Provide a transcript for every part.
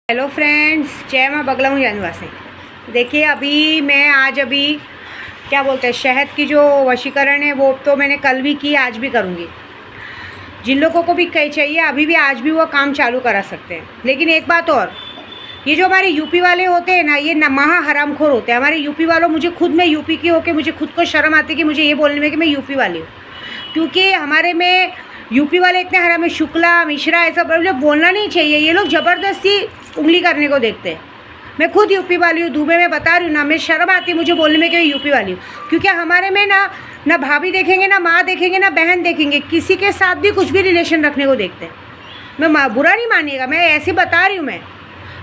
Hello friends, जय माँ बगला हूँ जानवासी। देखिए अभी क्या बोलते हैं, शहद की जो वशीकरण है वो तो मैंने कल भी की, आज भी करूँगी। जिन लोगों को भी कहीं चाहिए अभी भी आज भी वो काम चालू करा सकते हैं। लेकिन एक बात और, ये जो हमारे यूपी वाले होते हैं ना, ये महा हरामखोर होते हैं। हमारे यूपी वालों, मैं यूपी की होकर मुझे खुद को शर्म आती है कि मुझे ये बोलने में कि मैं यूपी वाली हूँ, क्योंकि हमारे में यूपी वाले इतने हरामी, शुक्ला मिश्रा ऐसा बोलना नहीं चाहिए। ये लोग ज़बरदस्ती उंगली करने को देखते हैं। मैं खुद यूपी वाली हूँ, दुबई में बता रही हूँ ना, मैं शर्म आती है मुझे बोलने में कि मैं यूपी वाली हूँ, क्योंकि हमारे में ना भाभी देखेंगे, ना माँ देखेंगे, ना बहन देखेंगे, किसी के साथ भी कुछ भी रिलेशन रखने को देखते हैं। मैं बुरा नहीं मानिएगा, मैं ऐसे बता रही हूँ। मैं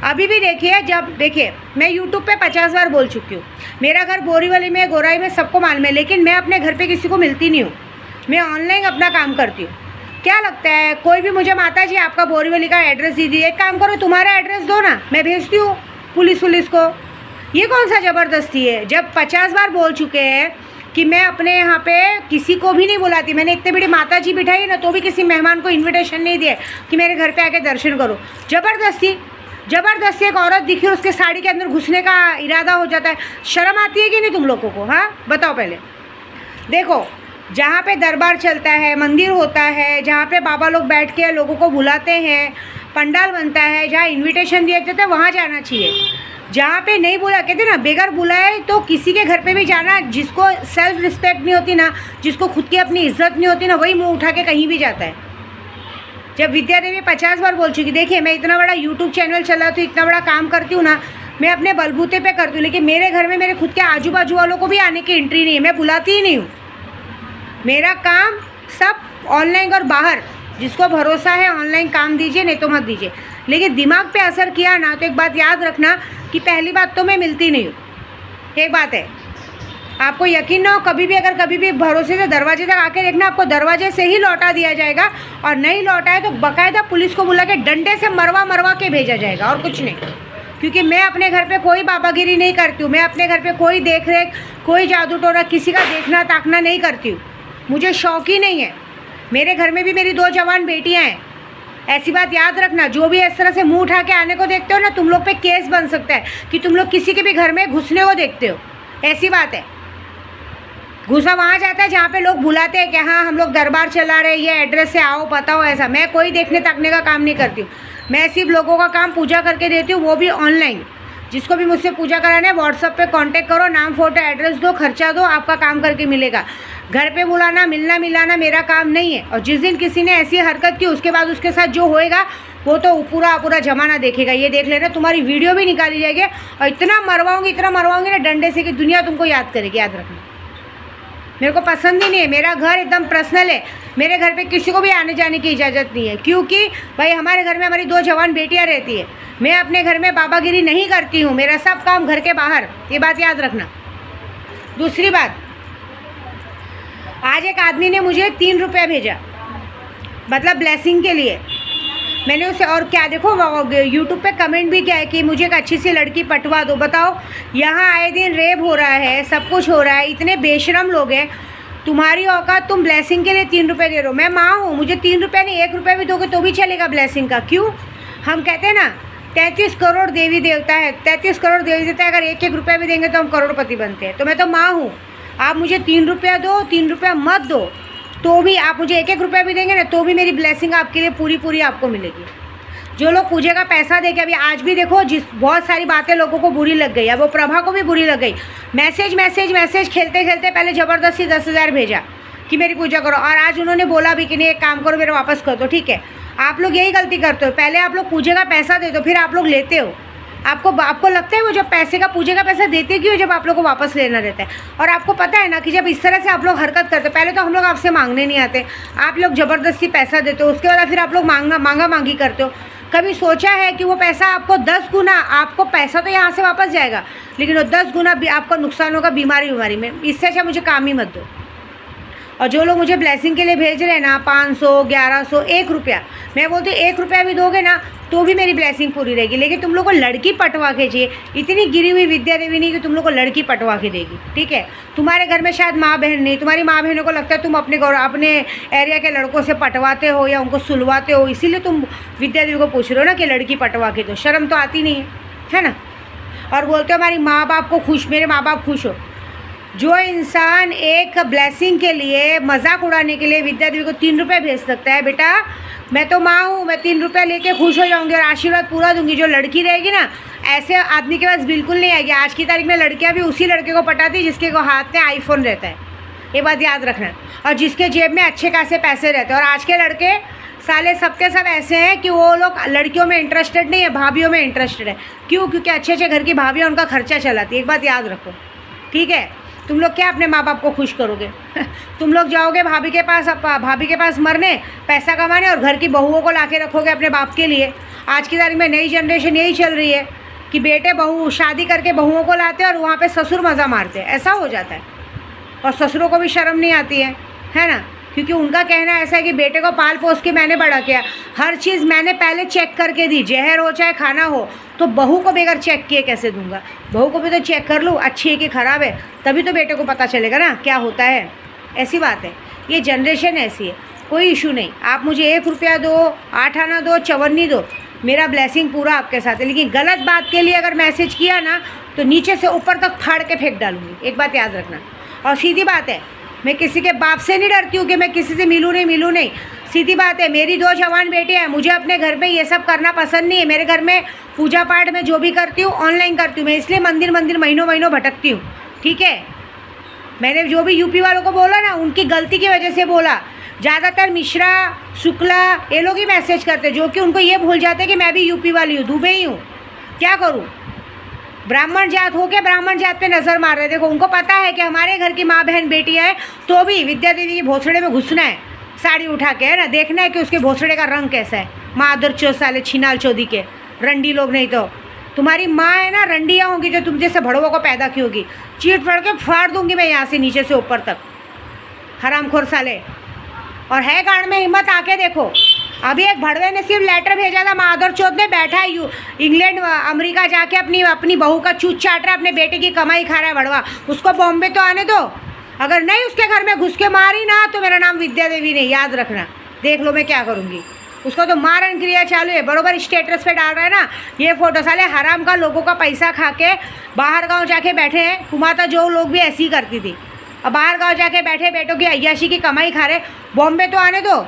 अभी भी देखिए मैं यूट्यूब पे 50 बार बोल चुकी हूँ, मेरा घर बोरीवली में, गोराई में, सबको मालूम है। लेकिन मैं अपने घर पे किसी को मिलती नहीं हूँ, मैं ऑनलाइन अपना काम करती हूँ। क्या लगता है, कोई भी मुझे माता जी आपका बोरीवली का एड्रेस दीजिए, एक काम करो तुम्हारा एड्रेस दो ना, मैं भेजती हूँ पुलिस को। ये कौन सा ज़बरदस्ती है? जब 50 बार बोल चुके हैं कि मैं अपने यहाँ पे किसी को भी नहीं बुलाती। मैंने इतने बड़ी माता जी बिठाई ना, तो भी किसी मेहमान को इन्विटेशन नहीं दिया कि मेरे घर पे आके दर्शन करो। ज़बरदस्ती एक औरत दिखी और उसके साड़ी के अंदर घुसने का इरादा हो जाता है। शर्म आती है कि नहीं तुम लोगों को? हाँ बताओ पहले। देखो, जहाँ पे दरबार चलता है, मंदिर होता है, जहाँ पे बाबा लोग बैठ के लोगों को बुलाते हैं, पंडाल बनता है, जहाँ इनविटेशन दिया जाता है वहाँ जाना चाहिए। जहाँ पे नहीं बुला, कहते ना बेगर बुलाए तो किसी के घर पे भी जाना। जिसको सेल्फ रिस्पेक्ट नहीं होती ना, जिसको खुद की अपनी इज्जत नहीं होती ना, वही मुँह उठा के कहीं भी जाता है। जब विद्या देवी 50 बार बोल चुकी, देखिए मैं इतना बड़ा यूट्यूब चैनल चलाती हूँ, इतना बड़ा काम करती हूँ ना, मैं अपने बलबूते पे करती हूँ। लेकिन मेरे घर में मेरे खुद के आजू बाजू वालों को भी आने की एंट्री नहीं है, मैं बुलाती ही नहीं हूँ। मेरा काम सब ऑनलाइन और बाहर, जिसको भरोसा है ऑनलाइन काम दीजिए, नहीं तो मत दीजिए। लेकिन दिमाग पे असर किया ना, तो एक बात याद रखना कि पहली बात तो मैं मिलती नहीं हूँ। एक बात है, आपको यकीन ना हो, कभी भी भरोसे से दरवाजे तक आके देखना, आपको दरवाजे से ही लौटा दिया जाएगा। और नहीं लौटाए तो बाकायदा पुलिस को बुला के डंडे से मरवा के भेजा जाएगा, और कुछ नहीं। क्योंकि मैं अपने घर पे कोई बाबागिरी नहीं करती हूँ। मैं अपने घर पे कोई देख रेख, कोई जादू टोना, किसी का देखना ताकना नहीं करती हूँ। मुझे शौक ही नहीं है। मेरे घर में भी मेरी 2 जवान बेटियां हैं। ऐसी बात याद रखना, जो भी इस तरह से मुंह उठा के आने को देखते हो ना, तुम लोग पे केस बन सकता है कि तुम लोग किसी के भी घर में घुसने को देखते हो। ऐसी बात है। घुसा वहाँ जाता है जहाँ पे लोग बुलाते हैं कि हाँ हम लोग दरबार चला रहे हैं, ये एड्रेस से आओ बताओ। ऐसा मैं कोई देखने ताकने का काम नहीं करती हूँ। मैं सिर्फ लोगों का काम पूजा करके देती हूँ, वो भी ऑनलाइन। जिसको भी मुझसे पूजा कराना है व्हाट्सएप पे कांटेक्ट करो, नाम फोटो एड्रेस दो, खर्चा दो, आपका काम करके मिलेगा। घर पे बुलाना, मिलना मिलाना मेरा काम नहीं है। और जिस दिन किसी ने ऐसी हरकत की, उसके बाद उसके साथ जो होएगा वो तो पूरा जमाना देखेगा। ये देख लेना, तुम्हारी वीडियो भी निकाली जाएगी और इतना मरवाऊंगी ना डंडे से कि दुनिया तुमको याद करेगी। याद रखना, मेरे को पसंद ही नहीं है। मेरा घर एकदम पर्सनल है, मेरे घर पे किसी को भी आने जाने की इजाज़त नहीं है। क्योंकि भाई हमारे घर में हमारी 2 जवान बेटियां रहती है। मैं अपने घर में बाबागिरी नहीं करती हूँ, मेरा सब काम घर के बाहर। ये बात याद रखना। दूसरी बात, आज एक आदमी ने मुझे 3 रुपये भेजा, मतलब ब्लेसिंग के लिए। मैंने उसे, और क्या देखो यूट्यूब पे कमेंट भी क्या है कि मुझे एक अच्छी सी लड़की पटवा दो। बताओ, यहाँ आए दिन रेप हो रहा है, सब कुछ हो रहा है, इतने बेशरम लोग हैं। तुम्हारी औकात, तुम ब्लेसिंग के लिए 3 रुपये दे रहे हो। मैं माँ हूँ, मुझे 3 रुपये नहीं 1 रुपये भी दोगे तो भी चलेगा ब्लेसिंग का। क्यों? हम कहते हैं ना 33 करोड़ देवी देवता है, 33 करोड़ देवी देवता है, अगर 1-1 रुपया भी देंगे तो हम करोड़पति बनते हैं। तो मैं तो माँ हूँ, आप मुझे 3 रुपया दो, 3 रुपया मत दो, तो भी आप मुझे 1-1 रुपया भी देंगे ना, तो भी मेरी ब्लेसिंग आपके लिए पूरी आपको मिलेगी। जो लोग पूजे का पैसा देके, अभी आज भी देखो बहुत सारी बातें लोगों को बुरी लग गई। अब वो प्रभा को भी बुरी लग गई। मैसेज खेलते पहले ज़बरदस्ती 10,000 भेजा कि मेरी पूजा करो, और आज उन्होंने बोला भी कि नहीं एक काम करो मेरे वापस कर दो। ठीक है, आप लोग यही गलती करते हो, पहले आप लोग पूजे का पैसा दे दो, फिर आप लोग लेते हो। आपको लगता है वो जब पूजे का पैसा देते क्यों, जब आप लोग को वापस लेना रहता है। और आपको पता है ना कि जब इस तरह से आप लोग हरकत करते हो, पहले तो हम लोग आपसे मांगने नहीं आते, आप लोग ज़बरदस्ती पैसा देते हो, उसके बाद फिर आप लोग मांगी करते हो। कभी सोचा है कि वो पैसा आपको 10 गुना, आपको पैसा तो यहाँ से वापस जाएगा, लेकिन वो 10 गुना भी आपको नुकसान होगा बीमारी में। इससे अच्छा मुझे काम ही मत दो। और जो लोग मुझे ब्लेसिंग के लिए भेज रहे हैं ना 500, 1100, 1 रुपया, मैं बोलती हूँ 1 रुपया भी दोगे ना तो भी मेरी ब्लेसिंग पूरी रहेगी। लेकिन तुम लोग को लड़की पटवा के चाहिए। इतनी गिरी हुई विद्या देवी नहीं कि तुम लोग को लड़की पटवा के देगी, ठीक है। तुम्हारे घर में शायद माँ बहन नहीं, तुम्हारी माँ बहनों को लगता है तुम अपने एरिया के लड़कों से पटवाते हो या उनको सुलवाते हो, इसीलिए तुम विद्या देवी को पूछ रहे हो ना कि लड़की पटवा के दो। शर्म तो आती नहीं है ना। और बोलते हो हमारी माँ बाप को खुश, मेरे माँ बाप खुश हो। जो इंसान एक ब्लेसिंग के लिए मजाक उड़ाने के लिए विद्या देवी को 3 रुपये भेज सकता है, बेटा मैं तो माँ हूँ, मैं 3 रुपये लेके खुश हो जाऊँगी और आशीर्वाद पूरा दूंगी। जो लड़की रहेगी ना ऐसे आदमी के पास बिल्कुल नहीं आएगी। आज की तारीख में लड़कियाँ भी उसी लड़के को पटाती है जिसके को हाथ में आईफोन रहता है, ये बात याद रखना। और जिसके जेब में अच्छे खासे पैसे रहते हैं। और आज के लड़के साले सबके सब ऐसे हैं कि वो लोग लड़कियों में इंटरेस्टेड नहीं है, भाभीयों में इंटरेस्टेड है। क्यों? क्योंकि अच्छे अच्छे घर की भाभियाँ उनका खर्चा चलाती है। एक बात याद रखो, ठीक है। तुम लोग क्या अपने माँ बाप को खुश करोगे? तुम लोग जाओगे भाभी के पास मरने, पैसा कमाने, और घर की बहुओं को लाके रखोगे अपने बाप के लिए। आज की तारीख में नई जनरेशन यही चल रही है कि बेटे बहू शादी करके बहुओं को लाते हैं और वहाँ पे ससुर मज़ा मारते हैं। ऐसा हो जाता है। और ससुरों को भी शर्म नहीं आती है ना। क्योंकि उनका कहना ऐसा है कि बेटे को पाल पोस के मैंने बड़ा किया, हर चीज़ मैंने पहले चेक करके दी, जहर हो चाहे खाना हो, तो बहू को बगैर चेक किए कैसे दूंगा? बहू को भी तो चेक कर लूँ अच्छी है कि ख़राब है, तभी तो बेटे को पता चलेगा ना क्या होता है। ऐसी बात है, ये जनरेशन ऐसी है। कोई इशू नहीं, आप मुझे 1 रुपया दो, 8 आना दो, चवन्नी दो, मेरा ब्लेसिंग पूरा आपके साथ है। लेकिन गलत बात के लिए अगर मैसेज किया ना तो नीचे से ऊपर तक फाड़ के फेंक डालूंगी, एक बात याद रखना। और सीधी बात है, मैं किसी के बाप से नहीं डरती हूँ कि मैं किसी से मिलूँ नहीं। सीधी बात है, मेरी 2 जवान बेटियाँ हैं, मुझे अपने घर पे ये सब करना पसंद नहीं है। मेरे घर में पूजा पाठ में जो भी करती हूँ ऑनलाइन करती हूँ मैं, इसलिए मंदिर महीनों भटकती हूँ, ठीक है। मैंने जो भी यूपी वालों को बोला ना उनकी गलती की वजह से बोला। ज़्यादातर मिश्रा, शुक्ला ये लोग ही मैसेज करते, जो कि उनको ये भूल जाते कि मैं भी यूपी वाली हूँ, दुबई हूँ। क्या करूँ? ब्राह्मण जात हो के ब्राह्मण जात पे नज़र मार रहे। देखो उनको पता है कि हमारे घर की माँ बहन बेटियाँ हैं, तो भी विद्या देवी की भोसड़े में घुसना है साड़ी उठा के, है ना। देखना है कि उसके भोसड़े का रंग कैसा है। मादर चौथ साले छिनाल चौधी के रंडी लोग। नहीं तो तुम्हारी माँ है ना, रंडियाँ होंगी जो तुम जैसे भड़वों को पैदा की होगी। चीट फड़ के फाड़ दूंगी मैं यहाँ से नीचे से ऊपर तक, हरामखोर साले। और है गाड़ में हिम्मत, आके देखो। अभी एक भड़वे ने सिर्फ लेटर भेजा था, मादर चौथ में बैठा है इंग्लैंड अमेरिका जाके अपनी बहू का चूत चाट रहा है, अपने बेटे की कमाई खा रहा है भड़वा। उसको बॉम्बे तो आने दो। अगर नहीं उसके घर में घुस के मारी ना तो मेरा नाम विद्या देवी नहीं, याद रखना। देख लो मैं क्या करूँगी। उसको तो मारण क्रिया चालू है, बरोबर स्टेटस पे डाल रहा है ना ये फ़ोटो। साले हराम का लोगों का पैसा खा के बाहर गाँव जाके बैठे हैं। कुमाता जो लोग भी ऐसी ही करती थी, अब बाहर गाँव जाके बैठे बेटों की अय्याशी की कमाई खा रहे। बॉम्बे तो आने दो।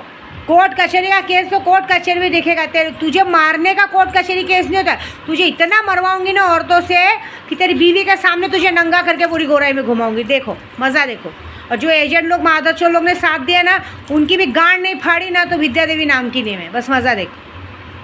कोर्ट कचहरी का केस तो कोर्ट कचहरी में दिखेगा। तुझे मारने का कोर्ट कचहरी केस नहीं होता। तुझे इतना मरवाऊंगी ना औरतों से कि तेरी बीवी के सामने तुझे नंगा करके पूरी गोराई में घुमाऊंगी। देखो मज़ा देखो। और जो एजेंट लोग मादरचोद लोग ने साथ दिया ना, उनकी भी गांड नहीं फाड़ी ना तो विद्या देवी नाम की नेम है। बस मज़ा देखो।